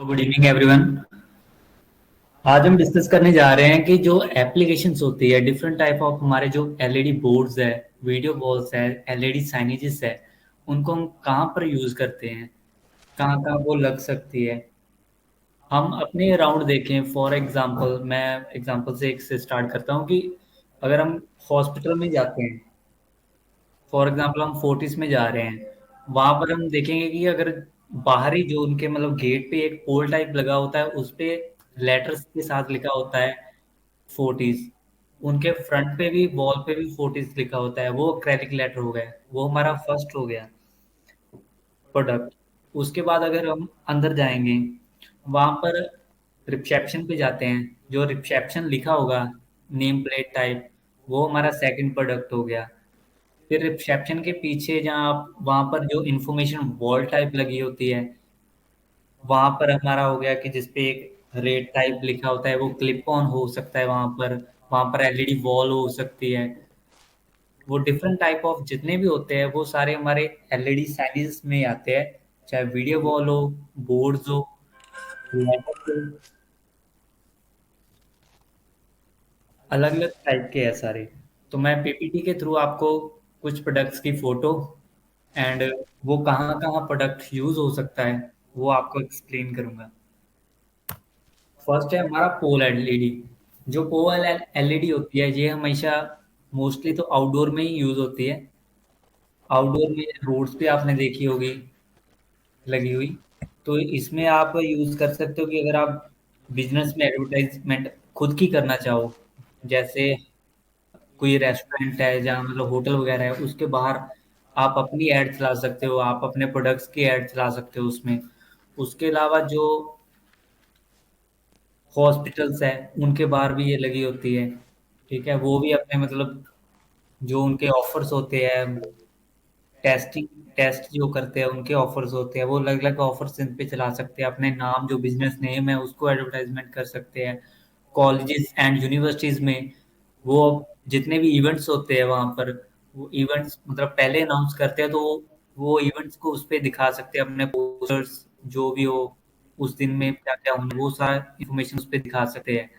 Good evening everyone. आज हम discuss करने जा रहे हैं कि जो एप्लीकेशंस होती है डिफरेंट टाइप ऑफ हमारे जो एलईडी बोर्ड्स है, वीडियो वॉल्स है, एलईडी साइनेजेस है, उनको हम कहाँ पर यूज करते हैं, कहाँ कहाँ वो लग सकती है। हम अपने अराउंड देखें, फॉर एग्जांपल मैं एग्जांपल से एक से स्टार्ट करता हूँ कि अगर हम हॉस्पिटल में जाते हैं, फॉर एग्जांपल हम फोर्टिस में जा रहे हैं, वहां पर हम देखेंगे कि अगर बाहरी जो उनके मतलब गेट पे एक पोल टाइप लगा होता है, उस पे लेटर्स के साथ लिखा होता है फोर्टिस। उनके फ्रंट पे भी, वॉल पे भी फोर्टिस लिखा होता है, वो एक्रेलिक लेटर हो गया, वो हमारा फर्स्ट हो गया प्रोडक्ट। उसके बाद अगर हम अंदर जाएंगे, वहां पर रिसेप्शन पे जाते हैं, जो रिसेप्शन लिखा होगा नेम प्लेट टाइप, वो हमारा सेकंड प्रोडक्ट हो गया। फिर रिसेप्शन के पीछे जहाँ आप वहां पर जो इंफॉर्मेशन वॉल टाइप लगी होती है, वहां पर हमारा हो गया कि जिसपे एक रेट टाइप लिखा होता है, वो क्लिप ऑन हो सकता है वहां पर एलईडी वॉल हो सकती है। वो डिफरेंट टाइप ऑफ जितने भी होते हैं वो सारे हमारे एलईडी साइज में आते हैं, चाहे वीडियो वॉल हो, बोर्ड्स हो, लैपटॉप हो, अलग अलग टाइप के हैं सारे। तो मैं पीपीटी के थ्रू आपको कुछ प्रोडक्ट्स की फोटो एंड वो कहाँ कहाँ प्रोडक्ट यूज हो सकता है वो आपको एक्सप्लेन करूंगा। फर्स्ट है हमारा पोल एलईडी। जो पोल एलईडी होती है, ये हमेशा मोस्टली तो आउटडोर में ही यूज होती है। आउटडोर में रोड्स पे आपने देखी होगी लगी हुई। तो इसमें आप यूज कर सकते हो कि अगर आप बिजनेस में एडवर्टाइजमेंट खुद की करना चाहो, जैसे कोई रेस्टोरेंट है जहाँ मतलब होटल वगैरह है, उसके बाहर आप अपनी ऐड चला सकते हो, आप अपने प्रोडक्ट्स की ऐड चला सकते हो उसमें। उसके अलावा जो हॉस्पिटल्स है, उनके बाहर भी ये लगी होती है। ठीक है, वो भी अपने मतलब जो उनके ऑफर्स होते हैं, टेस्टिंग टेस्ट जो करते हैं उनके ऑफर्स होते हैं, वो अलग अलग ऑफर्स इन पे चला सकते हैं, अपने नाम जो बिजनेस नेम है उसको एडवर्टाइजमेंट कर सकते हैं। कॉलेजेस एंड यूनिवर्सिटीज में वो जितने भी इवेंट्स होते हैं वहां पर, वो इवेंट्स मतलब पहले अनाउंस करते हैं, तो वो इवेंट्स को उस पे दिखा सकते हैं अपने पोस्टर्स, जो भी हो उस दिन में क्या क्या होंगे वो सारा इंफॉर्मेशन उस पे दिखा सकते हैं।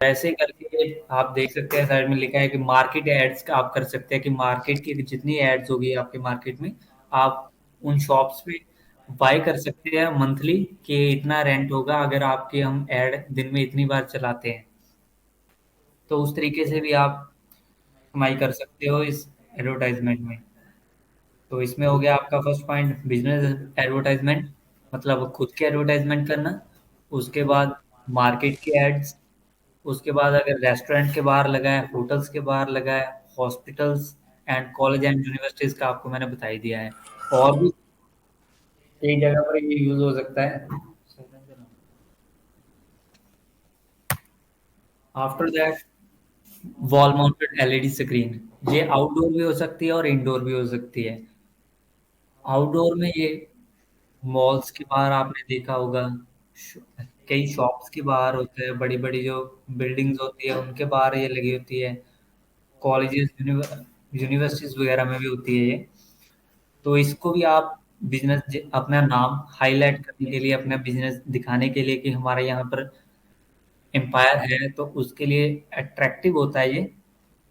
ऐसे करके आप देख सकते हैं साइड में लिखा है कि मार्केट एड्स का आप कर सकते हैं कि मार्केट की जितनी एड्स होगी आपके मार्केट में, आप उन शॉप्स पे बाय कर सकते हैं मंथली, कि इतना रेंट होगा अगर आपके हम एड दिन में इतनी बार चलाते हैं। तो उस तरीके से भी आप कमाई कर सकते हो इस एडवर्टाइजमेंट में। तो इसमें हो गया आपका फर्स्ट पॉइंट बिजनेस एडवर्टाइजमेंट, मतलब खुद के एडवर्टाइजमेंट करना। उसके बाद मार्केट के एड्स। उसके बाद अगर रेस्टोरेंट के बाहर लगा है, होटल्स के बाहर लगा है, hospitals and college and universities का आपको मैंने बता ही दिया है। और भी कई जगह पर ये यूज हो सकता है। After that, wall mounted LED screen. ये आउटडोर भी हो सकती है और इंडोर भी हो सकती है। आउटडोर में ये मॉल्स के बाहर आपने देखा होगा, कई शॉप्स के बाहर होते हैं, बड़ी बड़ी जो बिल्डिंग्स होती है उनके बाहर ये लगी होती है। कॉलेजेस यूनिवर्सिटीज वगैरह में भी होती है ये। तो इसको भी आप बिजनेस अपना नाम हाईलाइट करने के लिए, अपना बिजनेस दिखाने के लिए कि हमारे यहाँ पर एम्पायर है, तो उसके लिए अट्रैक्टिव होता है ये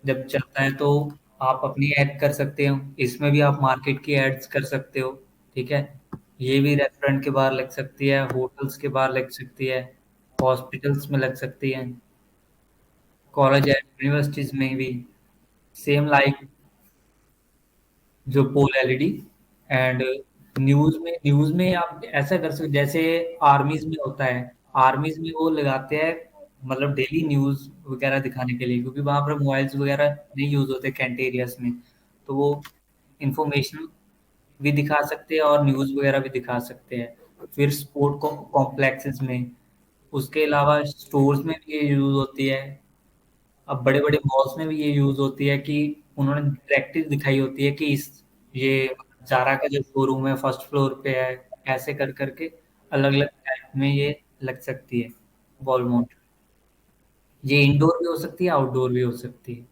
जब चलता है। तो आप अपनी ऐड कर सकते हो, इसमें भी आप मार्केट की एड्स कर सकते हो। ठीक है, ये भी रेस्टोरेंट के बाहर लग सकती है, होटल्स के बाहर लग सकती है, हॉस्पिटल्स में लग सकती है, कॉलेज एंड यूनिवर्सिटीज में भी सेम लाइक जो पोल एलईडी। एंड न्यूज में आप ऐसा कर सकते, जैसे आर्मीज में होता है, आर्मीज में वो लगाते हैं मतलब डेली न्यूज वगैरह दिखाने के लिए, क्योंकि वहां पर मोबाइल्स वगैरह नहीं यूज होते कैंट एरियाज में। तो वो इंफॉर्मेशन भी दिखा सकते हैं और न्यूज वगैरह भी दिखा सकते हैं। फिर स्पोर्ट कॉम्प्लेक्सेस में, उसके अलावा स्टोर्स में भी ये यूज होती है। अब बड़े बड़े मॉल्स में भी ये यूज होती है कि उन्होंने डायरेक्टली दिखाई होती है कि इस ये जारा का जो शोरूम है फर्स्ट फ्लोर पे है, ऐसे कर करके अलग अलग टाइप में ये लग सकती है वॉल माउंट। ये इंडोर भी हो सकती है, आउटडोर भी हो सकती है।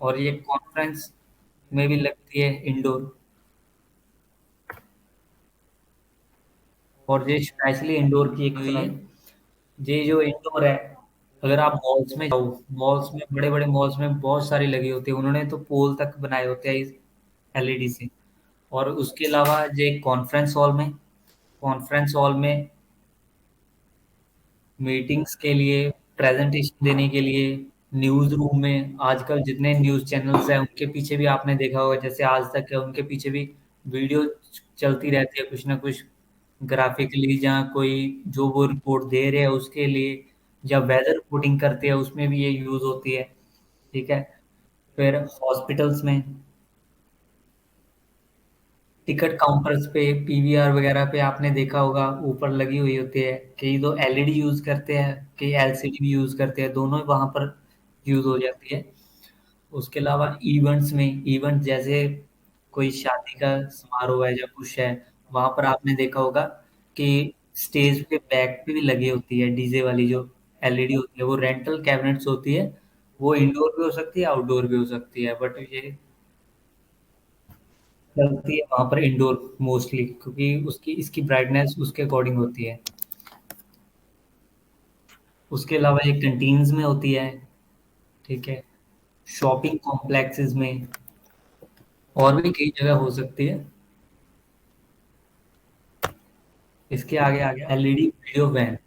और ये कॉन्फ्रेंस में भी लगती है इंडोर। और ये स्पेशली इंडोर की एक हुई है। ये जो इंडोर है, अगर आप मॉल्स में जाओ, मॉल्स में, बड़े बड़े मॉल्स में बहुत सारी लगी होती है, उन्होंने तो पोल तक बनाए होते हैं इस एलईडी से। और उसके अलावा ये कॉन्फ्रेंस हॉल में मीटिंग्स के लिए, प्रेजेंटेशन देने के लिए, न्यूज रूम में आजकल जितने न्यूज चैनल्स हैं उनके पीछे भी आपने देखा होगा, जैसे आज तक है, उनके पीछे भी वीडियो चलती रहती है कुछ ना कुछ ग्राफिकली, जहाँ कोई जो वो रिपोर्ट दे रहे हैं उसके लिए, या वेदर रिपोर्टिंग करते हैं उसमें भी ये यूज होती है। ठीक है। फिर हॉस्पिटल्स में टिकट काउंटर्स पे, पीवीआर वगैरह पे आपने देखा होगा ऊपर लगी हुई होती है। कई तो एलईडी यूज करते हैं, कई एलसीडी भी यूज करते हैं, दोनों ही वहां पर यूज हो जाती है। उसके अलावा इवेंट्स में, इवेंट जैसे कोई शादी का समारोह है या कुछ है, वहां पर आपने देखा होगा कि स्टेज पे बैक पे भी लगी होती है डीजे वाली जो एलईडी होती है, वो रेंटल कैबिनेट्स होती है। वो इंडोर भी हो सकती है, आउटडोर भी हो सकती है, बट ये चलती है वहां पर इंडोर मोस्टली, क्योंकि उसकी इसकी ब्राइटनेस उसके अकॉर्डिंग होती है। उसके अलावा ये कैंटीन्स में होती है। ठीक है। शॉपिंग कॉम्प्लेक्सेस में, और भी कई जगह हो सकती है। इसके आगे आ गया LED video van.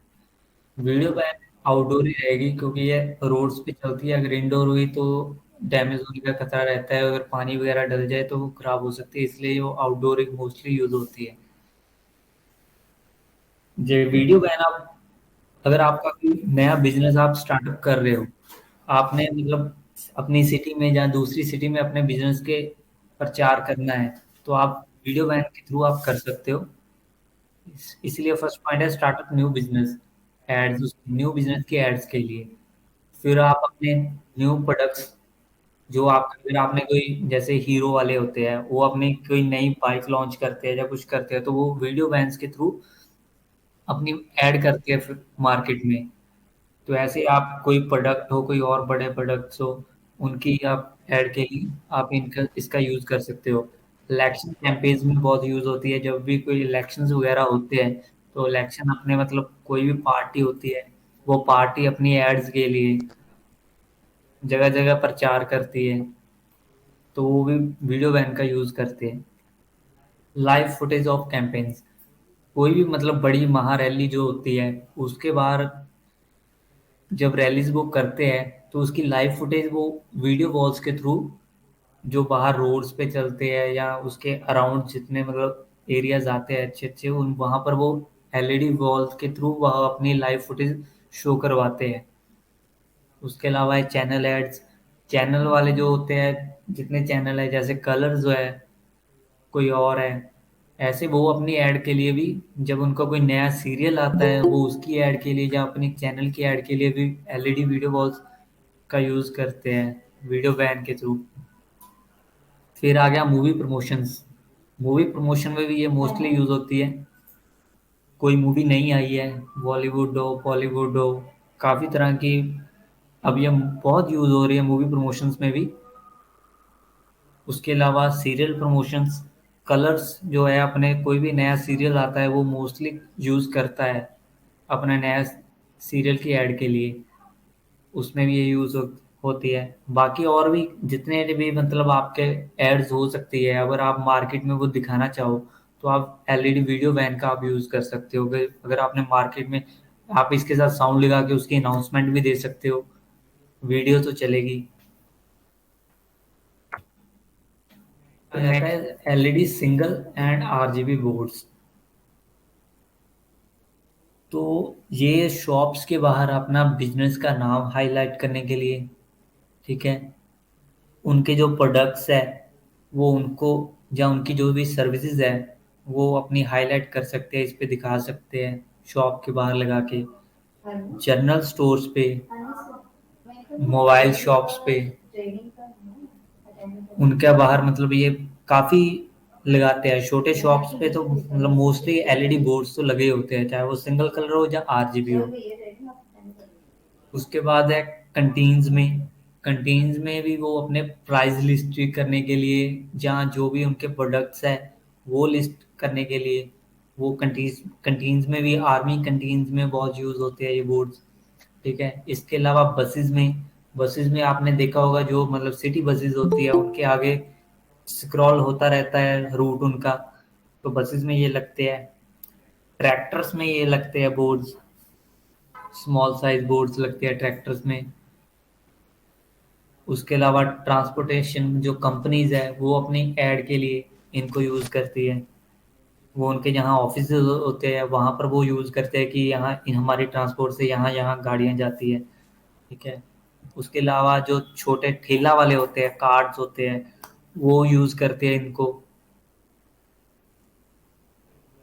Video van outdoor ही रहेगी, क्योंकि ये रोड्स पे चलती है। अगर इंडोर हुई तो डैमेज होने का खतरा रहता है, अगर पानी वगैरह डल जाए तो वो खराब हो सकती है, इसलिए वो आउटडोर मोस्टली यूज होती है। जो वीडियो वैन आप, अगर आपका कोई नया बिजनेस आप स्टार्टअप कर रहे हो, आपने मतलब अपनी सिटी में या दूसरी सिटी में अपने बिजनेस के प्रचार करना है, तो आप वीडियो वैन के थ्रू आप कर सकते हो। इसलिए फर्स्ट पॉइंट है startup new business, ads, new business के एड्स के लिए। फिर आप अपने न्यू प्रोडक्ट्स, जो आप, अगर आपने कोई, जैसे हीरो वाले होते हैं, वो अपनी कोई नई बाइक लॉन्च करते हैं या कुछ करते हैं, तो वो वीडियो वैन्स के थ्रू अपनी ऐड करते हैं फिर मार्केट में। तो ऐसे आप कोई प्रोडक्ट हो, कोई और बड़े प्रोडक्ट्स हो, उनकी आप ऐड के लिए आप इनका इसका यूज कर सकते हो। इलेक्शन कैंपेन्स में बहुत यूज होती है, जब भी कोई इलेक्शंस वगैरह होते हैं, तो इलेक्शन अपने मतलब कोई भी पार्टी होती है, वो पार्टी अपनी एड्स के लिए जगह जगह प्रचार करती है, तो वो भी वीडियो वैन का यूज करते हैं। लाइव फुटेज ऑफ कैंपेन्स, कोई भी मतलब बड़ी महा रैली जो होती है, उसके बाहर जब रैलीज वो करते हैं, तो उसकी लाइव फुटेज वो वीडियो वॉल्स के थ्रू, जो बाहर रोड्स पे चलते हैं या उसके अराउंड जितने मतलब एरियाज आते हैं अच्छे अच्छे, उन वहां पर वो एलईडी वॉल्स के थ्रू वह अपनी लाइव फुटेज शो करवाते हैं। उसके अलावा है चैनल एड्स। चैनल वाले जो होते हैं, जितने चैनल है, जैसे कलर्स जो है, कोई और है, ऐसे वो अपनी ऐड के लिए भी, जब उनका कोई नया सीरियल आता है, वो उसकी ऐड के लिए या अपनी चैनल की ऐड के लिए भी एलईडी वीडियो वॉल्स का यूज करते हैं वीडियो वैन के थ्रू। फिर आ गया मूवी प्रमोशंस। मूवी प्रमोशन में भी ये मोस्टली यूज होती है। कोई मूवी नहीं आई है, बॉलीवुड हो, बॉलीवुड हो, काफी तरह की अब ये बहुत यूज हो रही है मूवी प्रमोशंस में भी। उसके अलावा सीरियल प्रमोशंस, कलर्स जो है, अपने कोई भी नया सीरियल आता है वो मोस्टली यूज करता है अपने नया सीरियल की ऐड के लिए, उसमें भी ये होती है। बाकी और भी जितने भी मतलब आपके एड्स हो सकती है, अगर आप मार्केट में वो दिखाना चाहो, तो आप एलईडी वीडियो वैन का आप यूज कर सकते हो। अगर आपने मार्केट में, आप इसके साथ साउंड लगा के उसकी अनाउंसमेंट भी दे सकते हो, वीडियो तो चलेगी। फिर रहता है LED single and RGB boards. तो ये शॉप्स के बाहर अपना बिजनेस का नाम हाईलाइट करने के लिए, ठीक है, उनके जो प्रोडक्ट्स है वो उनको, या उनकी जो भी सर्विसेज है वो अपनी हाईलाइट कर सकते हैं, इस पे दिखा सकते हैं शॉप के बाहर लगा के। जनरल स्टोर्स पे, मोबाइल शॉप्स पे, उनके बाहर मतलब ये काफी लगाते हैं। छोटे शॉप्स पे तो मतलब मोस्टली एलईडी बोर्ड्स तो लगे ही होते हैं, चाहे वो सिंगल कलर हो या आरजीबी हो। उसके बाद है कंटीन्स में। कंटीन्स में भी वो अपने प्राइस लिस्ट करने के लिए, जहाँ जो भी उनके प्रोडक्ट्स है वो लिस्ट करने के लिए, वो कंटीन्स में भी, आर्मी कंटीन्स में बहुत यूज होते हैं ये बोर्ड्स। ठीक है, इसके अलावा बसेस में आपने देखा होगा, जो मतलब सिटी बसेस होती है उनके आगे स्क्रॉल होता रहता है रूट उनका, तो बसेस में ये लगते हैं। ट्रैक्टर्स में ये लगते हैं बोर्ड्स, स्मॉल साइज बोर्ड्स लगते हैं ट्रैक्टर्स में। उसके अलावा ट्रांसपोर्टेशन जो कंपनीज है वो अपनी एड के लिए इनको यूज करती है। वो उनके जहाँ ऑफिस होते हैं वहां पर वो यूज करते हैं कि यहाँ हमारी ट्रांसपोर्ट से यहाँ यहाँ गाड़ियां जाती है। ठीक है, उसके अलावा जो छोटे ठेला वाले होते हैं, कार्ड्स होते हैं, वो यूज करते हैं इनको।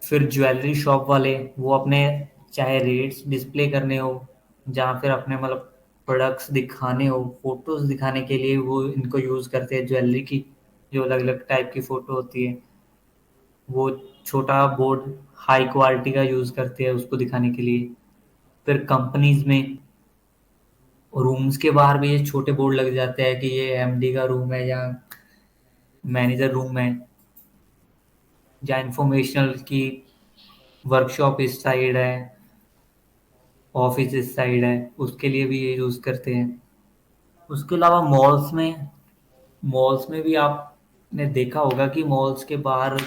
फिर ज्वेलरी शॉप वाले, वो अपने चाहे रेट्स डिस्प्ले करने हो, जहाँ फिर अपने मतलब प्रोडक्ट्स दिखाने हो, फोटोज दिखाने के लिए वो इनको यूज करते हैं ज्वेलरी की, जो अलग अलग टाइप की फोटो होती है। वो छोटा बोर्ड हाई क्वालिटी का यूज करते हैं उसको दिखाने के लिए। फिर कंपनीज में रूम्स के बाहर भी ये छोटे बोर्ड लग जाते हैं कि ये एमडी का रूम है या मैनेजर रूम है, या इंफॉर्मेशनल की वर्कशॉप इस साइड है, ऑफिस इस साइड है, उसके लिए भी ये यूज करते हैं। उसके अलावा मॉल्स में भी आपने देखा होगा कि मॉल्स के बाहर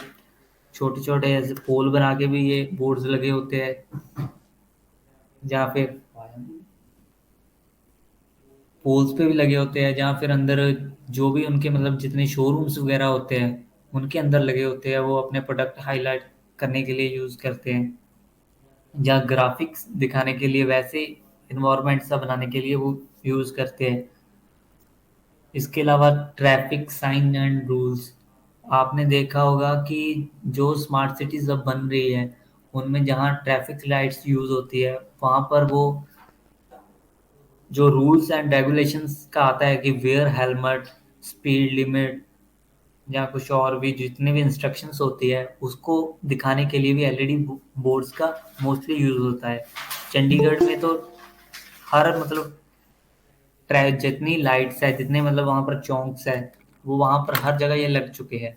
छोटे छोटे ऐसे पोल बना के भी ये बोर्ड्स लगे होते हैं, जहाँ पे पोल्स पे भी लगे होते हैं, जहाँ फिर अंदर जो भी उनके मतलब जितने शोरूम्स वगैरह होते हैं उनके अंदर लगे होते हैं, वो अपने प्रोडक्ट हाईलाइट करने के लिए यूज करते हैं, या ग्राफिक्स दिखाने के लिए, वैसे इन्वायरमेंट सा बनाने के लिए वो यूज करते हैं। इसके अलावा ट्रैफिक साइन एंड रूल्स, आपने देखा होगा कि जो स्मार्ट सिटीज अब बन रही है उनमें जहाँ ट्रैफिक लाइट्स यूज होती है वहां पर वो जो रूल्स एंड रेगुलेशंस का आता है कि वेयर हेलमेट, स्पीड लिमिट, या कुछ और भी जितने भी इंस्ट्रक्शंस होती है उसको दिखाने के लिए भी एलईडी बोर्ड्स का मोस्टली यूज होता है। चंडीगढ़ में तो हर मतलब जितनी लाइट्स है, जितने मतलब वहां पर चौंक्स है, वो वहां पर हर जगह ये लग चुके हैं।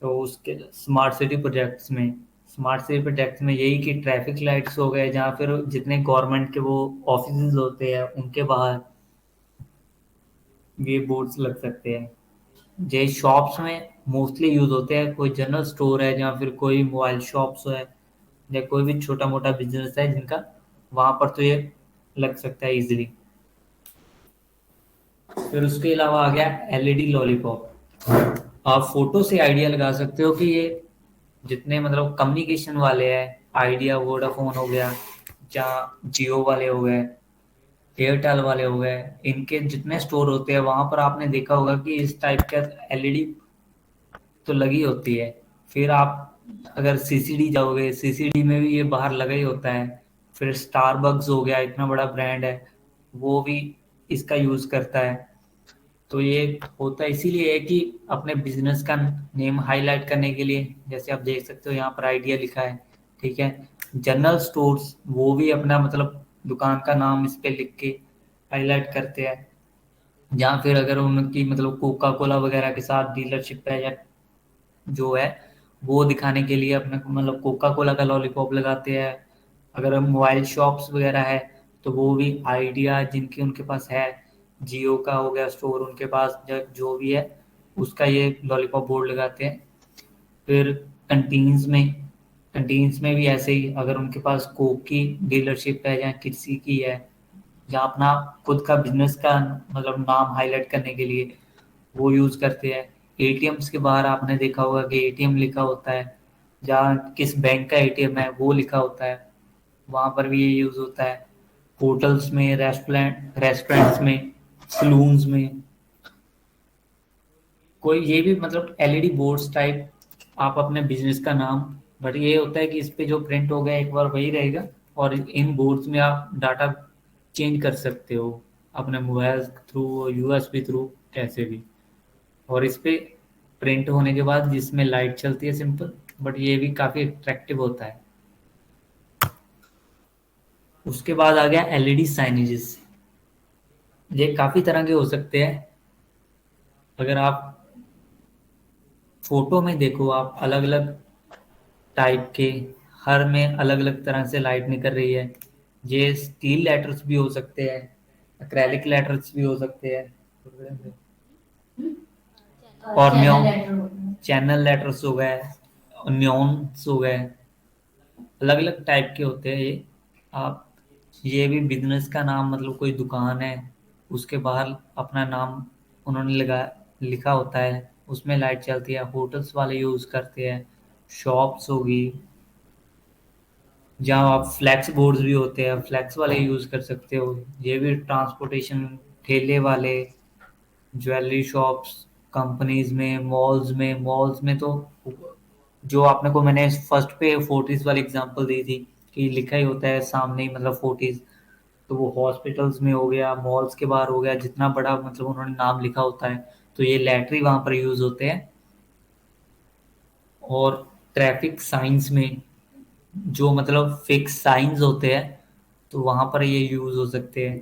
तो उसके स्मार्ट सिटी प्रोजेक्ट्स में यही कि ट्रैफिक लाइट्स हो गए, जहाँ फिर जितने गवर्नमेंट के वो ऑफिस होते हैं उनके बाहर ये बोर्ड्स लग सकते हैं। जे शॉप्स में मोस्टली यूज होते हैं, कोई जनरल स्टोर है या फिर कोई मोबाइल शॉप्स है, या कोई भी छोटा मोटा बिजनेस है जिनका, वहां पर तो ये लग सकता है इजीली। फिर उसके अलावा आ गया एलईडी लॉलीपॉप। आप फोटो से आइडिया लगा सकते हो कि ये जितने मतलब कम्युनिकेशन वाले हैं, आइडिया वोडाफोन हो गया, या जियो वाले हो गए, एयरटेल वाले हो गए, इनके जितने स्टोर होते हैं वहां पर आपने देखा होगा कि इस टाइप का एलईडी तो लगी होती है। फिर आप अगर सीसीडी जाओगे, सीसीडी में भी ये बाहर लगा ही होता है। फिर स्टारबक्स हो गया, इतना बड़ा ब्रांड है, वो भी इसका यूज करता है। तो ये होता इसीलिए है कि अपने बिजनेस का नेम हाईलाइट करने के लिए, जैसे आप देख सकते हो यहाँ पर आइडिया लिखा है। ठीक है, जनरल स्टोर्स वो भी अपना मतलब दुकान का नाम इस पे लिख के हाईलाइट करते हैं। या फिर अगर उनकी मतलब कोका कोला वगैरह के साथ डीलरशिप है, या जो है वो दिखाने के लिए अपने मतलब कोका कोला का लॉलीपॉप लगाते हैं। अगर मोबाइल शॉप्स वगैरह है तो वो भी आइडिया जिनकी उनके पास है, जियो का हो गया स्टोर उनके पास, जो भी है उसका ये लॉलीपॉप बोर्ड लगाते हैं। फिर कंटीन्स में कंटीन्स में भी ऐसे ही, अगर उनके पास कोक की डीलरशिप है या किसी की है, जहाँ अपना खुद का बिजनेस का मतलब नाम हाईलाइट करने के लिए वो यूज करते हैं। एटीएम्स के बाहर आपने देखा होगा कि एटीएम लिखा होता है, जहाँ किस बैंक का एटीएम है वो लिखा होता है, वहां पर भी ये यूज होता है। होटल्स में, रेस्टोरेंट्स में, सलून्स में, कोई ये भी मतलब एलईडी बोर्ड्स टाइप आप अपने बिजनेस का नाम, बट ये होता है कि इस पे जो प्रिंट हो गया एक बार वही रहेगा, और इन बोर्ड्स में आप डाटा चेंज कर सकते हो अपने मोबाइल थ्रू, यूएसबी थ्रू, कैसे भी। और इस पे प्रिंट होने के बाद जिसमें लाइट चलती है सिंपल, बट ये भी काफी अट्रैक्टिव होता है। उसके बाद आ गया एलईडी साइनेजेस। ये काफी तरह के हो सकते हैं। अगर आप फोटो में देखो, आप अलग अलग टाइप के, हर में अलग अलग तरह से लाइट निकल रही है। ये स्टील लेटर्स भी हो सकते हैं, एक्रेलिक लेटर्स भी हो सकते हैं, और चैनल लेटर्स हो गए, न्योन्स हो गए, अलग अलग टाइप के होते हैं ये। आप ये भी बिजनेस का नाम, मतलब कोई दुकान है उसके बाहर अपना नाम उन्होंने लिखा होता है, उसमें लाइट चलती है। होटल्स वाले यूज करते हैं, शॉप्स होगी, जहाँ आप फ्लैक्स बोर्ड्स भी होते हैं, फ्लैक्स वाले यूज कर सकते हो। ये भी ट्रांसपोर्टेशन, ठेले वाले, ज्वेलरी शॉप्स, कंपनीज में, मॉल्स में तो जो आपने को मैंने फर्स्ट पे फोर्टीज वाली एग्जांपल दी थी कि लिखा ही होता है सामने ही, मतलब फोर्टीज, तो वो हॉस्पिटल्स में हो गया, मॉल्स के बाहर हो गया, जितना बड़ा मतलब उन्होंने नाम लिखा होता है तो ये लेटरी वहां पर यूज होते हैं। और ट्रैफिक साइंस में जो मतलब फिक्स साइंस होते हैं तो वहां पर ये यूज हो सकते हैं।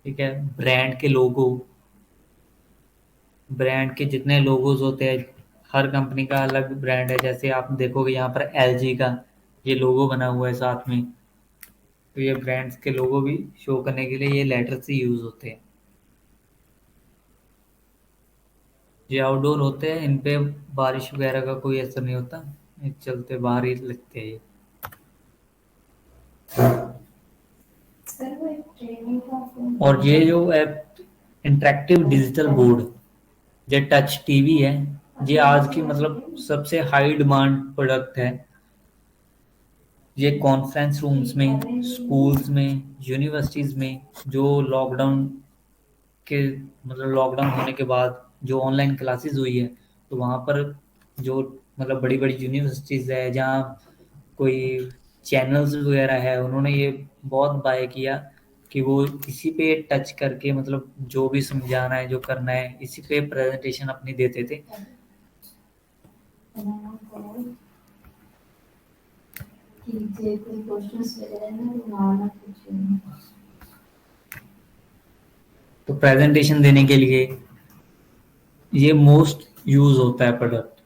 ठीक है, ब्रांड के लोगो, ब्रांड के जितने लोगोज होते हैं, हर कंपनी का अलग ब्रांड है। जैसे आप देखोगे यहाँ पर एलजी का ये लोगो बना हुआ है साथ में, तो ये ब्रांड्स के लोगो भी शो करने के लिए ये लेटर से यूज होते हैं। ये आउटडोर होते हैं, इन पे बारिश वगैरह का कोई असर नहीं होता, ये चलते बाहर ही लगते हैं ये। और ये जो है इंटरेक्टिव डिजिटल बोर्ड, ये टच टीवी है, ये आज की मतलब सबसे हाई डिमांड प्रोडक्ट है। ये कॉन्फ्रेंस रूम्स में, स्कूल्स में, यूनिवर्सिटीज में, जो लॉकडाउन के मतलब लॉकडाउन होने के बाद जो ऑनलाइन क्लासेस हुई है, तो वहाँ पर जो मतलब बड़ी बड़ी यूनिवर्सिटीज है जहाँ कोई चैनल्स वगैरह है, उन्होंने ये बहुत बाय किया कि वो इसी पे टच करके मतलब जो भी समझाना है, जो करना है, इसी पे प्रेजेंटेशन अपनी देते थे। तो प्रेजेंटेशन देने के लिए ये मोस्ट यूज होता है प्रोडक्ट।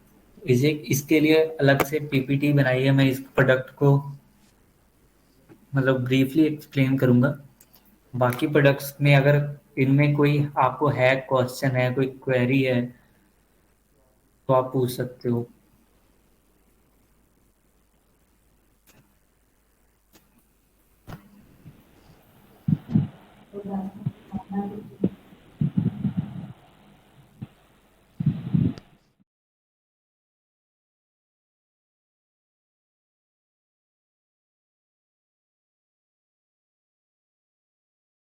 इसे इसके लिए अलग से पीपीटी बनाई है, मैं इस प्रोडक्ट को मतलब ब्रीफली एक्सप्लेन करूंगा। बाकी प्रोडक्ट्स में अगर इनमें कोई आपको है क्वेश्चन है, कोई क्वेरी है, तो आप पूछ सकते हो।